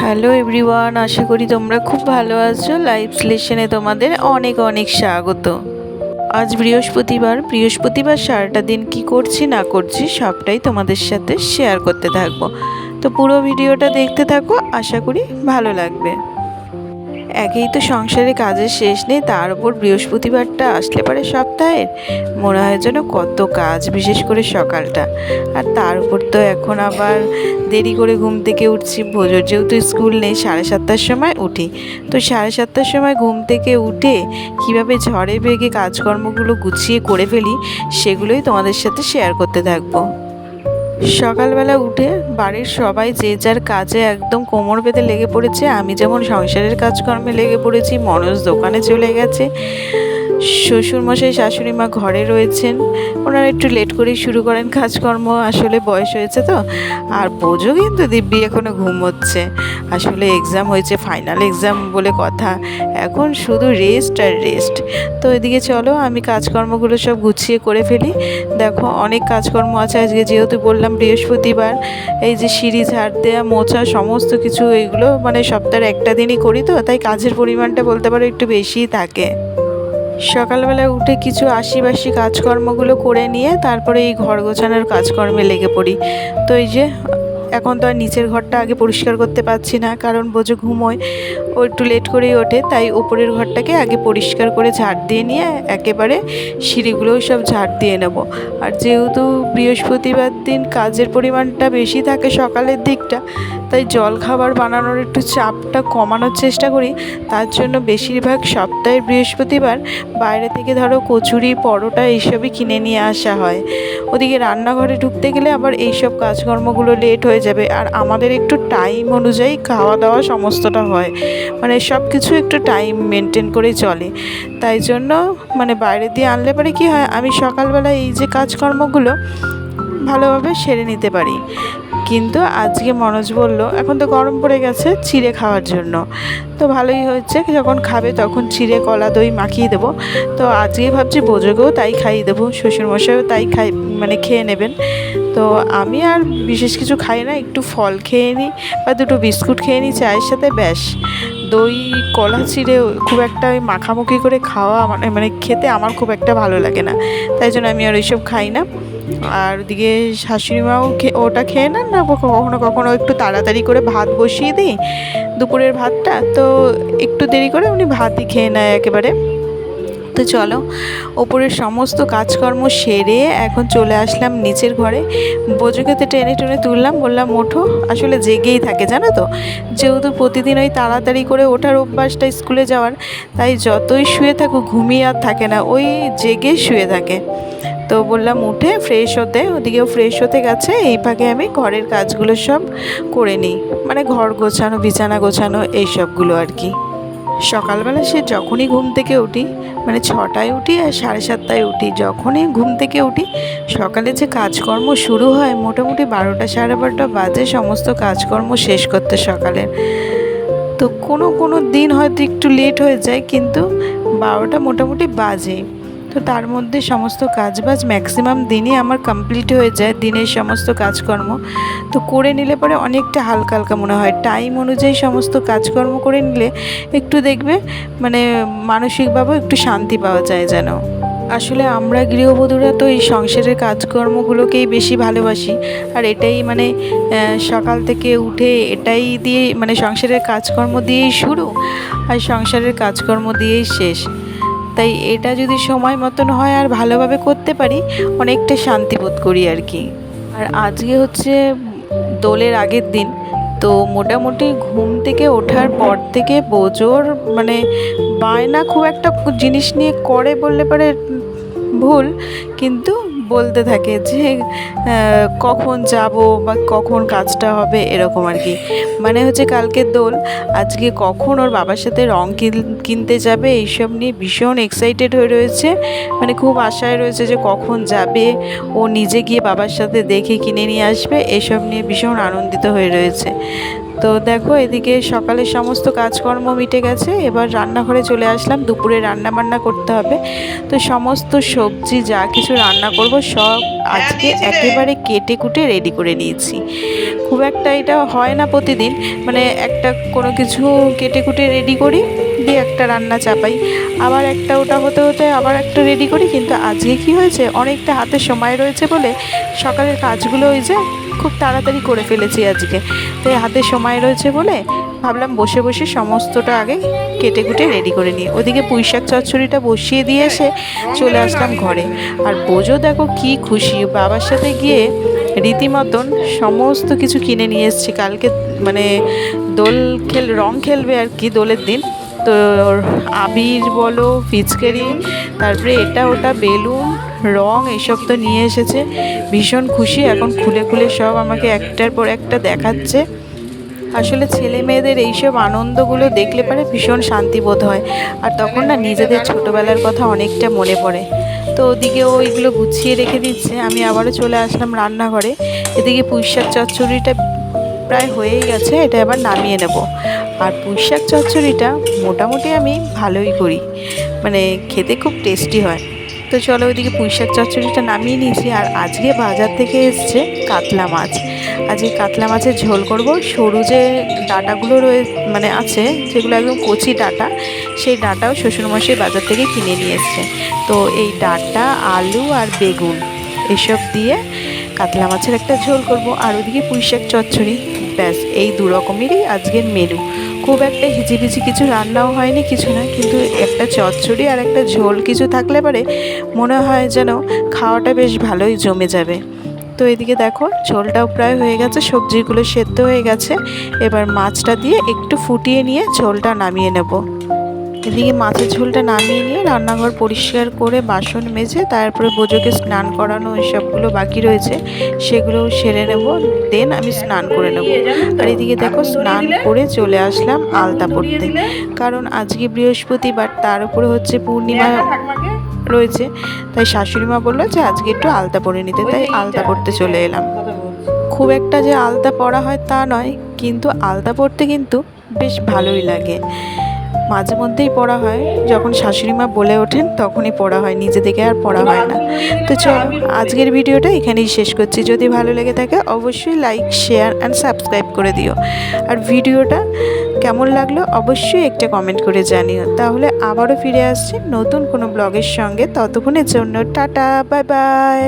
Hello everyone, আশা করি তোমরা খুব ভালো আছো। লাইভ সেশনে তোমাদের অনেক অনেক স্বাগত। আজ বৃহস্পতিবার সারাটা দিন কি করছি না করছি সবটাই তোমাদের সাথে শেয়ার করতে থাকবো। তো পুরো ভিডিওটা দেখতে থাকো, আশা করি ভালো লাগবে। একেই তো সংসারে কাজের শেষ নেই, তার উপর বৃহস্পতিবারটা আসলে পরে সপ্তাহের মনে হয় যেন কত কাজ, বিশেষ করে সকালটা। আর তার উপর তো এখন আবার দেরি করে ঘুম থেকে উঠছি। ভোজোর যেহেতু স্কুল নেই, 7:30টার সময় উঠি। তো 7:30টার সময় ঘুম থেকে উঠে কীভাবে ঝড়ে বেগে কাজকর্মগুলো গুছিয়ে করে ফেলি সেগুলোই তোমাদের সাথে শেয়ার করতে থাকবো। সকালবেলা উঠে বাড়ির সবাই যে যার কাজে একদম কোমর বেঁধে লেগে পড়েছে। আমি যেমন সংসারের কাজকর্মে লেগে পড়েছি, মনোজ দোকানে চলে গেছে, শ্বশুরমশাই শাশুড়ি মা ঘরে রয়েছেন। ওনারা একটু লেট করেই শুরু করেন কাজকর্ম, আসলে বয়স হয়েছে তো। আর বোঝো কিন্তু দিব্যি এখনও ঘুমোচ্ছে। আসলে এক্সাম হয়েছে, ফাইনাল এক্সাম বলে কথা, এখন শুধু রেস্ট আর রেস্ট। তো এদিকে চলো আমি কাজকর্মগুলো সব গুছিয়ে করে ফেলি। দেখো অনেক কাজকর্ম আছে আজকে, যেহেতু বললাম বৃহস্পতিবার। এই যে সিঁড়ি ঝাড় দেওয়া, মোছা, সমস্ত কিছু এইগুলো মানে সপ্তাহের একটা দিনই করি, তো তাই কাজের পরিমাণটা বলতে পারো একটু বেশিই থাকে। সকালবেলা উঠে কিছু আশিবাসি কাজকর্মগুলো করে নিয়ে তারপরে এই ঘর গোছানোর কাজকর্মে লেগে পড়ি। তো এই যে এখন তো আর নিচের ঘরটা আগে পরিষ্কার করতে পারছি না, কারণ বোঝো ঘুমোয়, ও একটু লেট করেই ওঠে, তাই উপরের ঘরটাকে আগে পরিষ্কার করে ঝাড় দিয়ে নিয়ে একেবারে সিঁড়িগুলোও সব ঝাড় দিয়ে নেব। আর যেহেতু বৃহস্পতিবার দিন কাজের পরিমাণটা বেশি থাকে সকালের দিকটা, তাই জলখাবার বানানোর একটু চাপটা কমানোর চেষ্টা করি। তার জন্য বেশিরভাগ সপ্তাহের বৃহস্পতিবার বাইরে থেকে ধরো কচুরি, পরোটা এইসবই কিনে নিয়ে আসা হয়। ওদিকে রান্নাঘরে ঢুকতে গেলে আবার এইসব কাজকর্মগুলো লেট হয়ে যাবে। আর আমাদের একটু টাইম অনুযায়ী খাওয়া দাওয়া সমস্তটা হয়, মানে সব কিছু একটু টাইম মেনটেন করেই চলে। তাই জন্য মানে বাইরে দিয়ে আনলে পরে কী হয়, আমি সকালবেলা এই যে কাজকর্মগুলো ভালোভাবে সেরে নিতে পারি। কিন্তু আজকে মনোজ বলল এখন তো গরম পড়ে গেছে চিড়ে খাওয়ার জন্য। তো ভালোই হয়েছে, যখন খাবে তখন চিড়ে কলা দই মাখিয়ে দেবো। তো আজকে ভাবছি বোঝোকেও তাই খাইয়ে দেবো, শ্বশুরমশাইও তাই মানে খেয়ে নেবেন। তো আমি আর বিশেষ কিছু খাই না, একটু ফল খেয়ে নিই বা দুটো বিস্কুট খেয়ে নিই চায়ের সাথে, ব্যাস। দই কলা চিড়ে খুব একটা ওই মাখামাখি করে খাওয়া মানে খেতে আমার খুব একটা ভালো লাগে না, তাই জন্য আমি আর ওইসব খাই না। আর ওদিকে শাশুড়ি মাও ওটা খেয়ে নেন না, কখনো কখনো একটু তাড়াতাড়ি করে ভাত বসিয়ে দিই, দুপুরের ভাতটা তো একটু দেরি করে উনি ভাতই খেয়ে নেয় একেবারে। তো চলো ওপরের সমস্ত কাজকর্ম সেরে এখন চলে আসলাম নিচের ঘরে। বোঝোকে তো টেনে টেনে তুললাম, বললাম ওঠো। আসলে জেগেই থাকে জানো তো, যেহেতু প্রতিদিন ওই তাড়াতাড়ি করে ওঠার অভ্যাসটা স্কুলে যাওয়ার, তাই যতই শুয়ে থাকুক ঘুমিয়ে আর থাকে না, ওই জেগে শুয়ে থাকে। তো বললাম উঠে ফ্রেশ হতে, ওদিকেও ফ্রেশ হতে গেছে, এই ফাঁকে আমি ঘরের কাজগুলো সব করে নিই, মানে ঘর গোছানো, বিছানা গোছানো এইসবগুলো আর কি। সকালবেলা সে যখনই ঘুম থেকে উঠি, মানে 6টায় উঠি আর 7:30টায় উঠি, যখনই ঘুম থেকে উঠি সকালে যে কাজকর্ম শুরু হয় মোটামুটি 12টা 12:30 বাজে সমস্ত কাজকর্ম শেষ করতে সকালের। তো কোনো দিন হয়তো একটু লেট হয়ে যায়, কিন্তু 12টা মোটামুটি বাজে। তো তার মধ্যে সমস্ত কাজবাজ ম্যাক্সিমাম দিনই আমার কমপ্লিট হয়ে যায়, দিনের সমস্ত কাজকর্ম। তো করে নিলে পরে অনেকটা হালকা হালকা মনে হয়, টাইম অনুযায়ী সমস্ত কাজকর্ম করে নিলে একটু দেখবে মানে মানসিকভাবেও একটু শান্তি পাওয়া যায় যেন। আসলে আমরা গৃহবধূরা তো এই সংসারের কাজকর্মগুলোকেই বেশি ভালোবাসি, আর এটাই মানে সকাল থেকে উঠে এটাই দিয়ে মানে সংসারের কাজকর্ম দিয়েই শুরু আর সংসারের কাজকর্ম দিয়েই শেষ। তাই এটা যদি সময় মতন হয় আর ভালোভাবে করতে পারি অনেকটা শান্তি বোধ করি আর কি। আর আজকে হচ্ছে দোলের আগের দিন, তো মোটামুটি ঘুম থেকে ওঠার পর থেকে বোঝোর মানে বায়না খুব একটা জিনিস নিয়ে করে বললে পারে ভুল, কিন্তু বলতে থাকে যে কখন যাব বা কখন কাজটা হবে এরকম আর কি। মানে হচ্ছে কালকে দোল, আজকে কখন ওর বাবার সাথে রং কিনতে যাবে এইসব নিয়ে ভীষণ এক্সাইটেড হয়ে রয়েছে, মানে খুব আশায় রয়েছে যে কখন যাবে, ও নিজে গিয়ে বাবার সাথে দেখে কিনে নিয়ে আসবে, এসব নিয়ে ভীষণ আনন্দিত হয়ে রয়েছে। তো দেখো এদিকে সকালের সমস্ত কাজকর্ম মিটে গেছে, এবার রান্নাঘরে চলে আসলাম। দুপুরে রান্না বান্না করতে হবে, তো সমস্ত সবজি যা কিছু রান্না করব সব আজকে একেবারে কেটে কুটে রেডি করে নিয়েছি। খুব একটা এটা হয় না প্রতিদিন, মানে একটা কোনো কিছু কেটে কুটে রেডি করি, দিয়ে একটা রান্না চাপাই, আবার একটা ওটা হতে হতে আবার একটা রেডি করি। কিন্তু আজকে কি হয়েছে, অনেকটা হাতে সময় রয়েছে বলে সকালের কাজগুলো ওই যে খুব তাড়াতাড়ি করে ফেলেছি আজকে। তো হাতে সময় রয়েছে বলে ভাবলাম বসে বসে সমস্তটা আগে কেটে কুটে রেডি করে নিই। ওদিকে পুঁইশাক চচ্চড়িটা বসিয়ে দিয়ে এসে চলে আসলাম ঘরে। আর বোঝো দেখো কি খুশি, বাবার সাথে গিয়ে রীতিমতন সমস্ত কিছু কিনে নিয়ে এসেছি। কালকে মানে রং খেলবে আর কি দোলের দিন, তো আবির বলো, পিচকারি, তারপরে এটা ওটা বেলুন, রং, এইসব তো নিয়ে এসেছে। ভীষণ খুশি, এখন খুলে খুলে সব আমাকে একটার পর একটা দেখাচ্ছে। আসলে ছেলে মেয়েদের এইসব আনন্দগুলো দেখলে পরে ভীষণ শান্তি বোধ হয়, আর তখন না নিজেদের ছোটোবেলার কথা অনেকটা মনে পড়ে। তো ওদিকে ও এগুলো গুছিয়ে রেখে দিচ্ছে, আমি আবারও চলে আসলাম রান্নাঘরে। এদিকে পুঁইশাক চচ্চড়িটা প্রায় হয়েই গেছে, এটা এবার নামিয়ে নেব। আর পুঁইশাক চচ্চড়িটা মোটামুটি আমি ভালোই করি, মানে খেতে খুব টেস্টি হয়। তো চলো ওইদিকে পুঁইশাক চচ্চড়িটা নামিয়ে নিয়েছি। আর আজকে বাজার থেকে এসছে কাতলা মাছ। আজকে কাতলা মাছের ঝোল করব। সরু যে ডাঁটাগুলো মানে আছে, যেগুলো একদম কচি ডাঁটা, সেই ডাঁটাও শ্বশুরমশাই বাজার থেকে কিনে নিয়ে এসছে। তো এই ডাঁটা, আলু আর বেগুন এসব দিয়ে কাতলা মাছের একটা ঝোল করব। আর ওদিকে পুঁইশাক চচ্চড়ি, ব্যাস এই দু রকমেরই আজকের মেনু। খুব একটা হিজিবিজি কিছু রান্নাও হয়নি, কিছু না, কিন্তু একটা চচ্চড়ি আর একটা ঝোল কিছু থাকলে পরে মনে হয় যেন খাওয়াটা বেশ ভালোই জমে যাবে। তো এদিকে দেখো ঝোলটাও প্রায় হয়ে গেছে, সবজিগুলো সেদ্ধ হয়ে গেছে। এবার মাছটা দিয়ে একটু ফুটিয়ে নিয়ে ঝোলটা নামিয়ে নেব। এদিকে মাছের ঝোলটা নামিয়ে নিয়ে রান্নাঘর পরিষ্কার করে বাসন মেজে তারপরে বোজোকে স্নান করানো এসবগুলো বাকি রয়েছে, সেগুলো সেরে নেব, দেন আমি স্নান করে নেব। আর এদিকে দেখো স্নান করে চলে আসলাম আলতা পড়তে, কারণ আজকে বৃহস্পতিবার, তার উপরে হচ্ছে পূর্ণিমা রয়েছে। তাই শাশুড়ি মা বললো যে আজকে একটু আলতা পরে নিতে, তাই আলতা পড়তে চলে এলাম। খুব একটা যে আলতা পরা হয় তা নয়, কিন্তু আলতা পরতে কিন্তু বেশ ভালোই লাগে। মাঝে মধ্যেই পড়া হয়, যখন শাশুড়ি মা বলে ওঠেন তখনই পড়া হয়, নিজে থেকে আর পড়া হয় না। তো চলো আজকের ভিডিওটা এখানেই শেষ করছি। যদি ভালো লেগে থাকে অবশ্যই লাইক, শেয়ার অ্যান্ড সাবস্ক্রাইব করে দিও। আর ভিডিওটা কেমন লাগলো অবশ্যই একটা কমেন্ট করে জানিও। তাহলে আবারও ফিরে আসছি নতুন কোনো ব্লগের সঙ্গে, ততক্ষণের জন্য টাটা, বাই বাই।